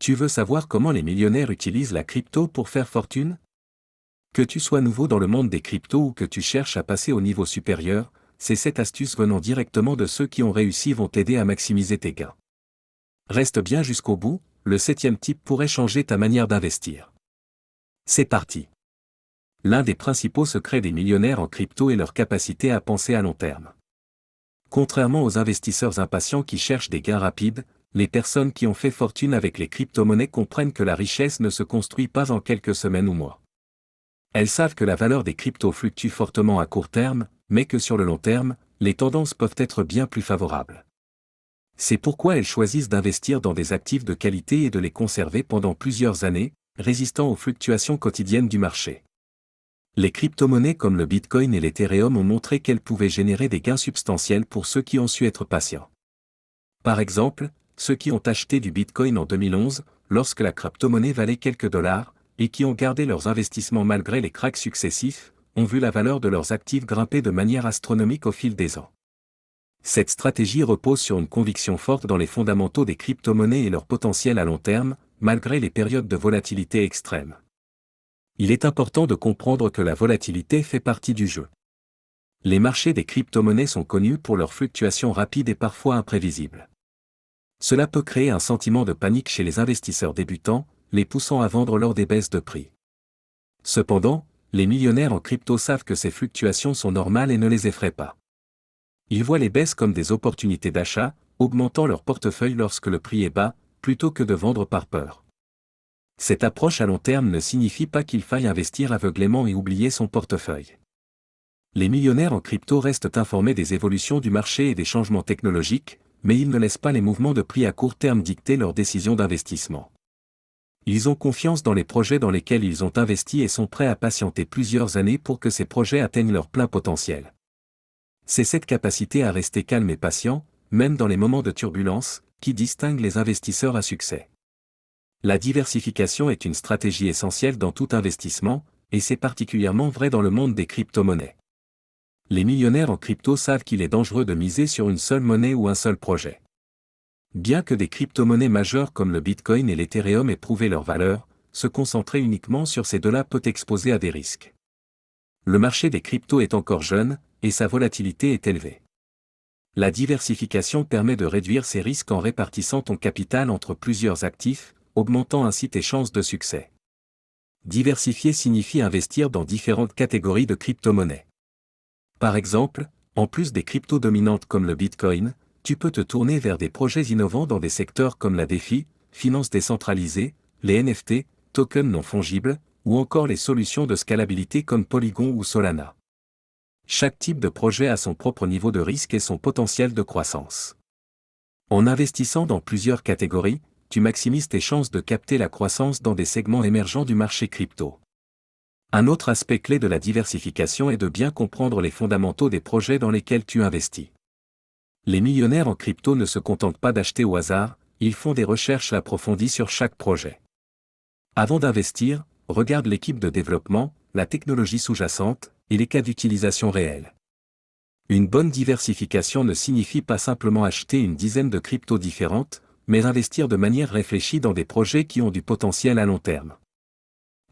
Tu veux savoir comment les millionnaires utilisent la crypto pour faire fortune? Que tu sois nouveau dans le monde des cryptos ou que tu cherches à passer au niveau supérieur, ces 7 astuces venant directement de ceux qui ont réussi vont t'aider à maximiser tes gains. Reste bien jusqu'au bout, le 7e type pourrait changer ta manière d'investir. C'est parti. L'un des principaux secrets des millionnaires en crypto est leur capacité à penser à long terme. Contrairement aux investisseurs impatients qui cherchent des gains rapides, les personnes qui ont fait fortune avec les crypto-monnaies comprennent que la richesse ne se construit pas en quelques semaines ou mois. Elles savent que la valeur des cryptos fluctue fortement à court terme, mais que sur le long terme, les tendances peuvent être bien plus favorables. C'est pourquoi elles choisissent d'investir dans des actifs de qualité et de les conserver pendant plusieurs années, résistant aux fluctuations quotidiennes du marché. Les crypto-monnaies comme le Bitcoin et l'Ethereum ont montré qu'elles pouvaient générer des gains substantiels pour ceux qui ont su être patients. Par exemple, ceux qui ont acheté du Bitcoin en 2011, lorsque la crypto-monnaie valait quelques dollars, et qui ont gardé leurs investissements malgré les cracks successifs, ont vu la valeur de leurs actifs grimper de manière astronomique au fil des ans. Cette stratégie repose sur une conviction forte dans les fondamentaux des crypto-monnaies et leur potentiel à long terme, malgré les périodes de volatilité extrême. Il est important de comprendre que la volatilité fait partie du jeu. Les marchés des crypto-monnaies sont connus pour leurs fluctuations rapides et parfois imprévisibles. Cela peut créer un sentiment de panique chez les investisseurs débutants, les poussant à vendre lors des baisses de prix. Cependant, les millionnaires en crypto savent que ces fluctuations sont normales et ne les effraient pas. Ils voient les baisses comme des opportunités d'achat, augmentant leur portefeuille lorsque le prix est bas, plutôt que de vendre par peur. Cette approche à long terme ne signifie pas qu'il faille investir aveuglément et oublier son portefeuille. Les millionnaires en crypto restent informés des évolutions du marché et des changements technologiques, mais ils ne laissent pas les mouvements de prix à court terme dicter leurs décisions d'investissement. Ils ont confiance dans les projets dans lesquels ils ont investi et sont prêts à patienter plusieurs années pour que ces projets atteignent leur plein potentiel. C'est cette capacité à rester calme et patient, même dans les moments de turbulence, qui distingue les investisseurs à succès. La diversification est une stratégie essentielle dans tout investissement, et c'est particulièrement vrai dans le monde des crypto-monnaies. Les millionnaires en crypto savent qu'il est dangereux de miser sur une seule monnaie ou un seul projet. Bien que des crypto-monnaies majeures comme le Bitcoin et l'Ethereum aient prouvé leur valeur, se concentrer uniquement sur ces deux-là peut exposer à des risques. Le marché des cryptos est encore jeune, et sa volatilité est élevée. La diversification permet de réduire ces risques en répartissant ton capital entre plusieurs actifs, augmentant ainsi tes chances de succès. Diversifier signifie investir dans différentes catégories de crypto-monnaies. Par exemple, en plus des cryptos dominantes comme le Bitcoin, tu peux te tourner vers des projets innovants dans des secteurs comme la DeFi, finance décentralisée, les NFT, tokens non fongibles, ou encore les solutions de scalabilité comme Polygon ou Solana. Chaque type de projet a son propre niveau de risque et son potentiel de croissance. En investissant dans plusieurs catégories, tu maximises tes chances de capter la croissance dans des segments émergents du marché crypto. Un autre aspect clé de la diversification est de bien comprendre les fondamentaux des projets dans lesquels tu investis. Les millionnaires en crypto ne se contentent pas d'acheter au hasard, ils font des recherches approfondies sur chaque projet. Avant d'investir, regarde l'équipe de développement, la technologie sous-jacente, et les cas d'utilisation réels. Une bonne diversification ne signifie pas simplement acheter une dizaine de cryptos différentes, mais investir de manière réfléchie dans des projets qui ont du potentiel à long terme.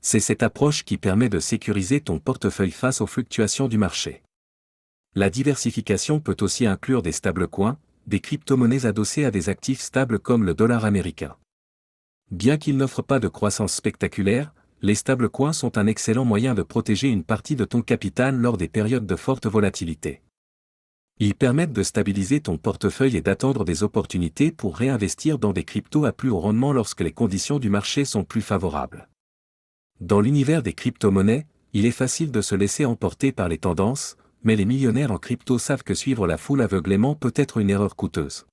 C'est cette approche qui permet de sécuriser ton portefeuille face aux fluctuations du marché. La diversification peut aussi inclure des stablecoins, des crypto-monnaies adossées à des actifs stables comme le dollar américain. Bien qu'ils n'offrent pas de croissance spectaculaire, les stablecoins sont un excellent moyen de protéger une partie de ton capital lors des périodes de forte volatilité. Ils permettent de stabiliser ton portefeuille et d'attendre des opportunités pour réinvestir dans des cryptos à plus haut rendement lorsque les conditions du marché sont plus favorables. Dans l'univers des crypto-monnaies, il est facile de se laisser emporter par les tendances, mais les millionnaires en crypto savent que suivre la foule aveuglément peut être une erreur coûteuse.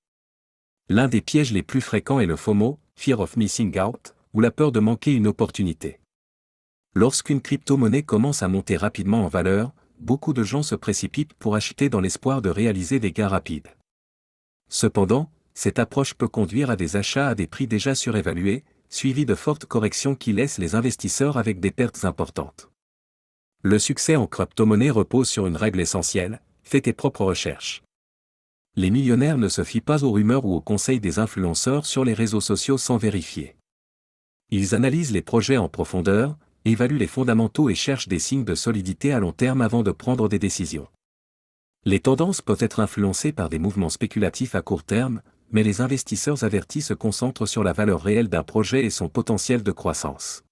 L'un des pièges les plus fréquents est le FOMO, Fear of Missing Out, ou la peur de manquer une opportunité. Lorsqu'une crypto-monnaie commence à monter rapidement en valeur, beaucoup de gens se précipitent pour acheter dans l'espoir de réaliser des gains rapides. Cependant, cette approche peut conduire à des achats à des prix déjà surévalués, suivis de fortes corrections qui laissent les investisseurs avec des pertes importantes. Le succès en crypto-monnaie repose sur une règle essentielle, fais tes propres recherches. Les millionnaires ne se fient pas aux rumeurs ou aux conseils des influenceurs sur les réseaux sociaux sans vérifier. Ils analysent les projets en profondeur, évaluent les fondamentaux et cherchent des signes de solidité à long terme avant de prendre des décisions. Les tendances peuvent être influencées par des mouvements spéculatifs à court terme, mais les investisseurs avertis se concentrent sur la valeur réelle d'un projet et son potentiel de croissance.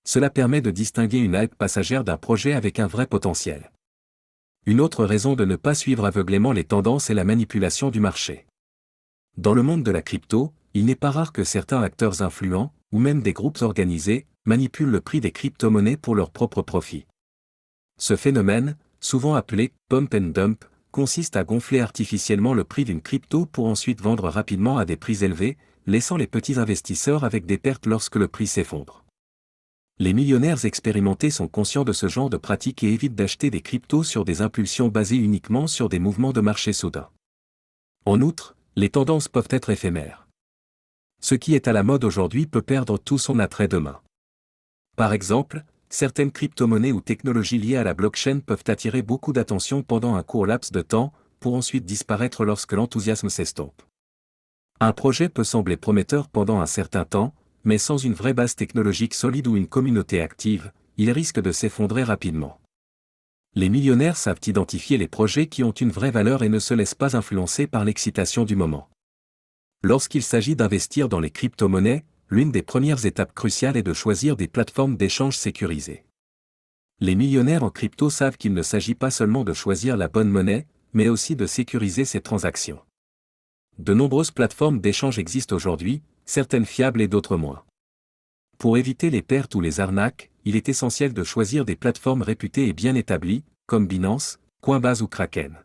Cela permet de distinguer une hype passagère d'un projet avec un vrai potentiel. Une autre raison de ne pas suivre aveuglément les tendances est la manipulation du marché. Dans le monde de la crypto, il n'est pas rare que certains acteurs influents, ou même des groupes organisés, manipulent le prix des crypto-monnaies pour leur propre profit. Ce phénomène, souvent appelé « pump and dump », consiste à gonfler artificiellement le prix d'une crypto pour ensuite vendre rapidement à des prix élevés, laissant les petits investisseurs avec des pertes lorsque le prix s'effondre. Les millionnaires expérimentés sont conscients de ce genre de pratique et évitent d'acheter des cryptos sur des impulsions basées uniquement sur des mouvements de marché soudains. En outre, les tendances peuvent être éphémères. Ce qui est à la mode aujourd'hui peut perdre tout son attrait demain. Par exemple, certaines crypto-monnaies ou technologies liées à la blockchain peuvent attirer beaucoup d'attention pendant un court laps de temps, pour ensuite disparaître lorsque l'enthousiasme s'estompe. Un projet peut sembler prometteur pendant un certain temps, mais sans une vraie base technologique solide ou une communauté active, il risque de s'effondrer rapidement. Les millionnaires savent identifier les projets qui ont une vraie valeur et ne se laissent pas influencer par l'excitation du moment. Lorsqu'il s'agit d'investir dans les crypto-monnaies, l'une des premières étapes cruciales est de choisir des plateformes d'échange sécurisées. Les millionnaires en crypto savent qu'il ne s'agit pas seulement de choisir la bonne monnaie, mais aussi de sécuriser ses transactions. De nombreuses plateformes d'échange existent aujourd'hui, certaines fiables et d'autres moins. Pour éviter les pertes ou les arnaques, il est essentiel de choisir des plateformes réputées et bien établies, comme Binance, Coinbase ou Kraken.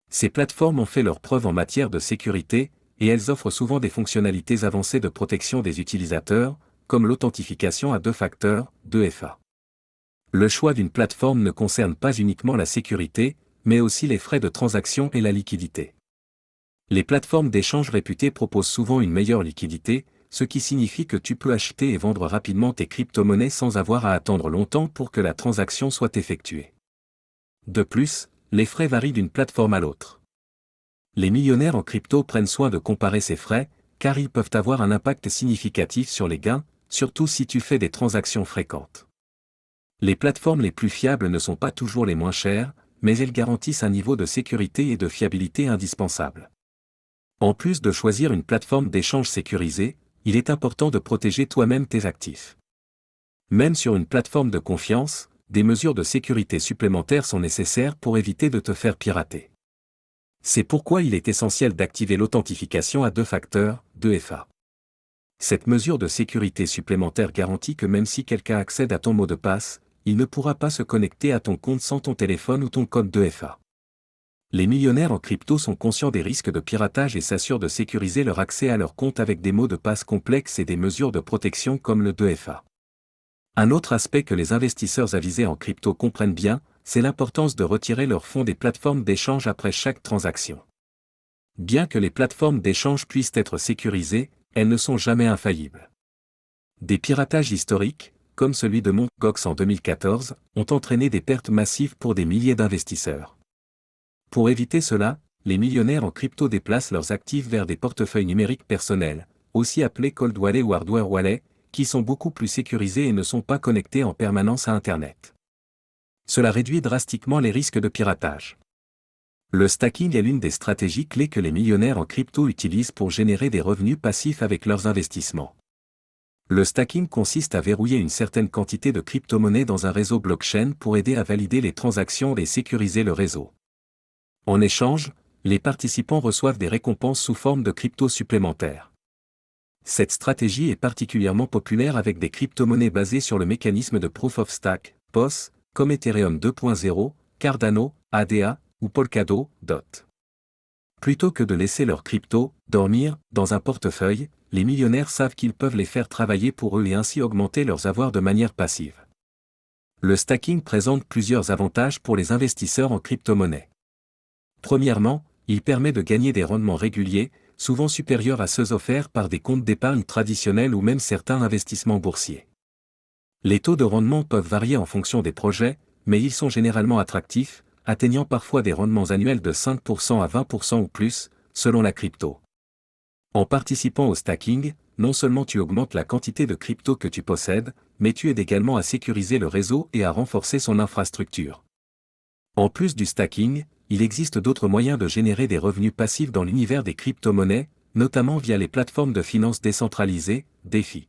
Ces plateformes ont fait leurs preuves en matière de sécurité, et elles offrent souvent des fonctionnalités avancées de protection des utilisateurs, comme l'authentification à deux facteurs, 2FA. Le choix d'une plateforme ne concerne pas uniquement la sécurité, mais aussi les frais de transaction et la liquidité. Les plateformes d'échange réputées proposent souvent une meilleure liquidité, ce qui signifie que tu peux acheter et vendre rapidement tes crypto-monnaies sans avoir à attendre longtemps pour que la transaction soit effectuée. De plus, les frais varient d'une plateforme à l'autre. Les millionnaires en crypto prennent soin de comparer ces frais, car ils peuvent avoir un impact significatif sur les gains, surtout si tu fais des transactions fréquentes. Les plateformes les plus fiables ne sont pas toujours les moins chères, mais elles garantissent un niveau de sécurité et de fiabilité indispensable. En plus de choisir une plateforme d'échange sécurisée, il est important de protéger toi-même tes actifs. Même sur une plateforme de confiance, des mesures de sécurité supplémentaires sont nécessaires pour éviter de te faire pirater. C'est pourquoi il est essentiel d'activer l'authentification à deux facteurs, 2FA. Cette mesure de sécurité supplémentaire garantit que même si quelqu'un accède à ton mot de passe, il ne pourra pas se connecter à ton compte sans ton téléphone ou ton code 2FA. Les millionnaires en crypto sont conscients des risques de piratage et s'assurent de sécuriser leur accès à leur compte avec des mots de passe complexes et des mesures de protection comme le 2FA. Un autre aspect que les investisseurs avisés en crypto comprennent bien, c'est l'importance de retirer leurs fonds des plateformes d'échange après chaque transaction. Bien que les plateformes d'échange puissent être sécurisées, elles ne sont jamais infaillibles. Des piratages historiques, comme celui de Mt. Gox en 2014, ont entraîné des pertes massives pour des milliers d'investisseurs. Pour éviter cela, les millionnaires en crypto déplacent leurs actifs vers des portefeuilles numériques personnels, aussi appelés cold wallet ou hardware wallet, qui sont beaucoup plus sécurisés et ne sont pas connectés en permanence à Internet. Cela réduit drastiquement les risques de piratage. Le stacking est l'une des stratégies clés que les millionnaires en crypto utilisent pour générer des revenus passifs avec leurs investissements. Le stacking consiste à verrouiller une certaine quantité de crypto-monnaies dans un réseau blockchain pour aider à valider les transactions et sécuriser le réseau. En échange, les participants reçoivent des récompenses sous forme de cryptos supplémentaires. Cette stratégie est particulièrement populaire avec des crypto-monnaies basées sur le mécanisme de Proof of Stake, POS, comme Ethereum 2.0, Cardano, ADA ou Polkadot, DOT. Plutôt que de laisser leurs cryptos dormir dans un portefeuille, les millionnaires savent qu'ils peuvent les faire travailler pour eux et ainsi augmenter leurs avoirs de manière passive. Le stacking présente plusieurs avantages pour les investisseurs en crypto-monnaies. Premièrement, il permet de gagner des rendements réguliers, souvent supérieurs à ceux offerts par des comptes d'épargne traditionnels ou même certains investissements boursiers. Les taux de rendement peuvent varier en fonction des projets, mais ils sont généralement attractifs, atteignant parfois des rendements annuels de 5% à 20% ou plus, selon la crypto. En participant au stacking, non seulement tu augmentes la quantité de crypto que tu possèdes, mais tu aides également à sécuriser le réseau et à renforcer son infrastructure. En plus du stacking, il existe d'autres moyens de générer des revenus passifs dans l'univers des crypto-monnaies, notamment via les plateformes de finances décentralisées, DeFi.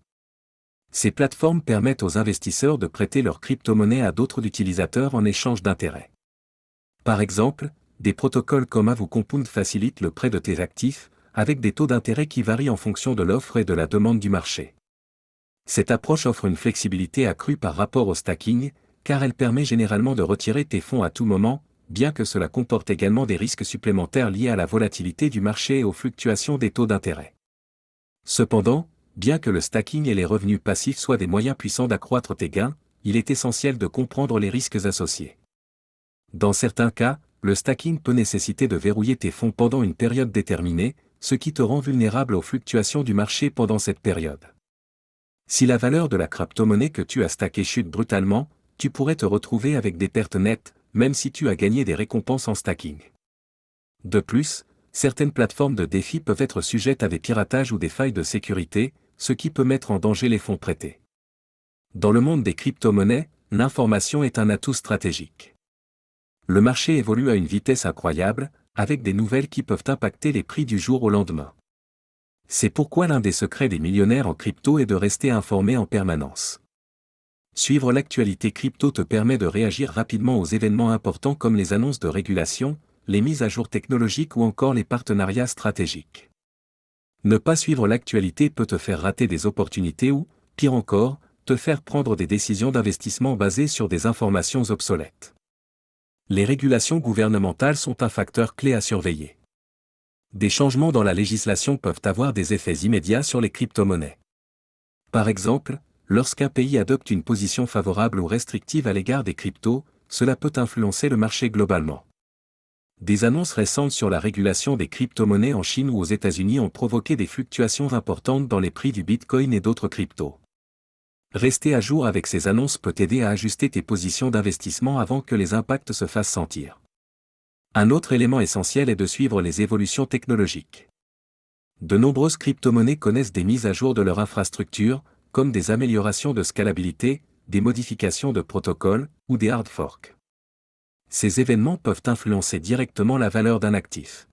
Ces plateformes permettent aux investisseurs de prêter leurs crypto-monnaies à d'autres utilisateurs en échange d'intérêts. Par exemple, des protocoles comme Aave ou Compound facilitent le prêt de tes actifs, avec des taux d'intérêt qui varient en fonction de l'offre et de la demande du marché. Cette approche offre une flexibilité accrue par rapport au stacking, car elle permet généralement de retirer tes fonds à tout moment, bien que cela comporte également des risques supplémentaires liés à la volatilité du marché et aux fluctuations des taux d'intérêt. Cependant, bien que le stacking et les revenus passifs soient des moyens puissants d'accroître tes gains, il est essentiel de comprendre les risques associés. Dans certains cas, le stacking peut nécessiter de verrouiller tes fonds pendant une période déterminée, ce qui te rend vulnérable aux fluctuations du marché pendant cette période. Si la valeur de la crypto-monnaie que tu as stackée chute brutalement, tu pourrais te retrouver avec des pertes nettes, même si tu as gagné des récompenses en stacking. De plus, certaines plateformes de DeFi peuvent être sujettes à des piratages ou des failles de sécurité, ce qui peut mettre en danger les fonds prêtés. Dans le monde des crypto-monnaies, l'information est un atout stratégique. Le marché évolue à une vitesse incroyable, avec des nouvelles qui peuvent impacter les prix du jour au lendemain. C'est pourquoi l'un des secrets des millionnaires en crypto est de rester informé en permanence. Suivre l'actualité crypto te permet de réagir rapidement aux événements importants comme les annonces de régulation, les mises à jour technologiques ou encore les partenariats stratégiques. Ne pas suivre l'actualité peut te faire rater des opportunités ou, pire encore, te faire prendre des décisions d'investissement basées sur des informations obsolètes. Les régulations gouvernementales sont un facteur clé à surveiller. Des changements dans la législation peuvent avoir des effets immédiats sur les crypto-monnaies. Par exemple, lorsqu'un pays adopte une position favorable ou restrictive à l'égard des cryptos, cela peut influencer le marché globalement. Des annonces récentes sur la régulation des crypto-monnaies en Chine ou aux États-Unis ont provoqué des fluctuations importantes dans les prix du Bitcoin et d'autres cryptos. Rester à jour avec ces annonces peut t'aider à ajuster tes positions d'investissement avant que les impacts se fassent sentir. Un autre élément essentiel est de suivre les évolutions technologiques. De nombreuses crypto-monnaies connaissent des mises à jour de leur infrastructure, comme des améliorations de scalabilité, des modifications de protocole ou des hard forks. Ces événements peuvent influencer directement la valeur d'un actif.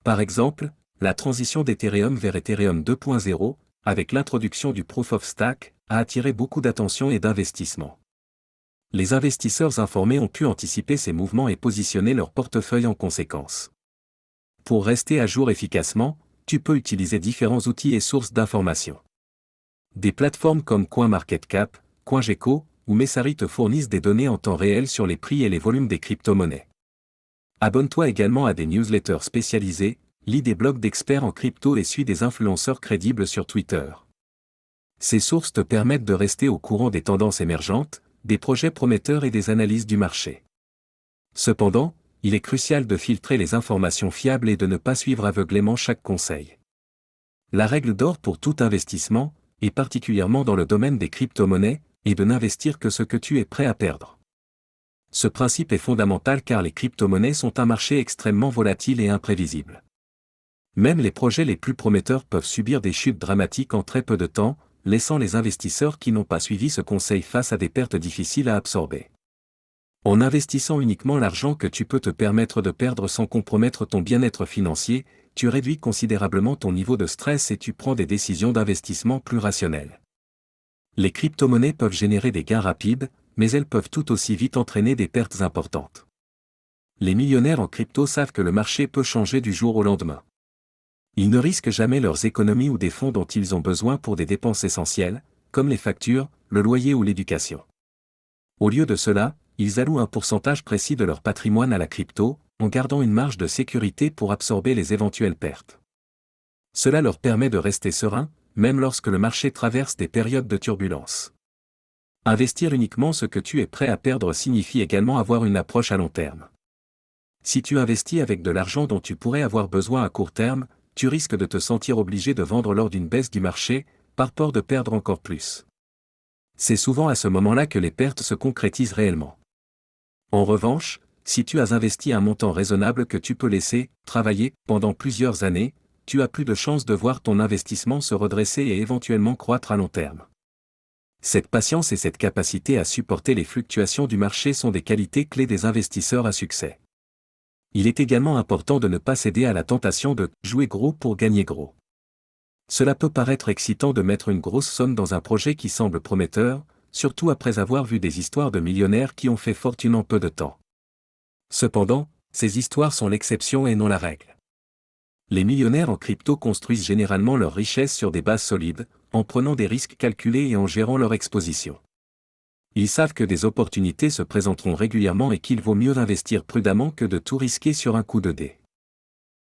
Par exemple, la transition d'Ethereum vers Ethereum 2.0, avec l'introduction du Proof of Stake, a attiré beaucoup d'attention et d'investissement. Les investisseurs informés ont pu anticiper ces mouvements et positionner leur portefeuille en conséquence. Pour rester à jour efficacement, tu peux utiliser différents outils et sources d'informations. Des plateformes comme CoinMarketCap, CoinGecko ou Messari te fournissent des données en temps réel sur les prix et les volumes des crypto-monnaies. Abonne-toi également à des newsletters spécialisés, lis des blogs d'experts en crypto et suis des influenceurs crédibles sur Twitter. Ces sources te permettent de rester au courant des tendances émergentes, des projets prometteurs et des analyses du marché. Cependant, il est crucial de filtrer les informations fiables et de ne pas suivre aveuglément chaque conseil. La règle d'or pour tout investissement, et particulièrement dans le domaine des crypto-monnaies, est de n'investir que ce que tu es prêt à perdre. Ce principe est fondamental car les crypto-monnaies sont un marché extrêmement volatile et imprévisible. Même les projets les plus prometteurs peuvent subir des chutes dramatiques en très peu de temps, laissant les investisseurs qui n'ont pas suivi ce conseil face à des pertes difficiles à absorber. En investissant uniquement l'argent que tu peux te permettre de perdre sans compromettre ton bien-être financier, tu réduis considérablement ton niveau de stress et tu prends des décisions d'investissement plus rationnelles. Les crypto-monnaies peuvent générer des gains rapides, mais elles peuvent tout aussi vite entraîner des pertes importantes. Les millionnaires en crypto savent que le marché peut changer du jour au lendemain. Ils ne risquent jamais leurs économies ou des fonds dont ils ont besoin pour des dépenses essentielles, comme les factures, le loyer ou l'éducation. Au lieu de cela, ils allouent un pourcentage précis de leur patrimoine à la crypto, en gardant une marge de sécurité pour absorber les éventuelles pertes. Cela leur permet de rester sereins, même lorsque le marché traverse des périodes de turbulence. Investir uniquement ce que tu es prêt à perdre signifie également avoir une approche à long terme. Si tu investis avec de l'argent dont tu pourrais avoir besoin à court terme, tu risques de te sentir obligé de vendre lors d'une baisse du marché, par peur de perdre encore plus. C'est souvent à ce moment-là que les pertes se concrétisent réellement. En revanche, si tu as investi un montant raisonnable que tu peux laisser travailler pendant plusieurs années, tu as plus de chances de voir ton investissement se redresser et éventuellement croître à long terme. Cette patience et cette capacité à supporter les fluctuations du marché sont des qualités clés des investisseurs à succès. Il est également important de ne pas céder à la tentation de « jouer gros pour gagner gros ». Cela peut paraître excitant de mettre une grosse somme dans un projet qui semble prometteur, surtout après avoir vu des histoires de millionnaires qui ont fait fortune en peu de temps. Cependant, ces histoires sont l'exception et non la règle. Les millionnaires en crypto construisent généralement leur richesse sur des bases solides, en prenant des risques calculés et en gérant leur exposition. Ils savent que des opportunités se présenteront régulièrement et qu'il vaut mieux investir prudemment que de tout risquer sur un coup de dé.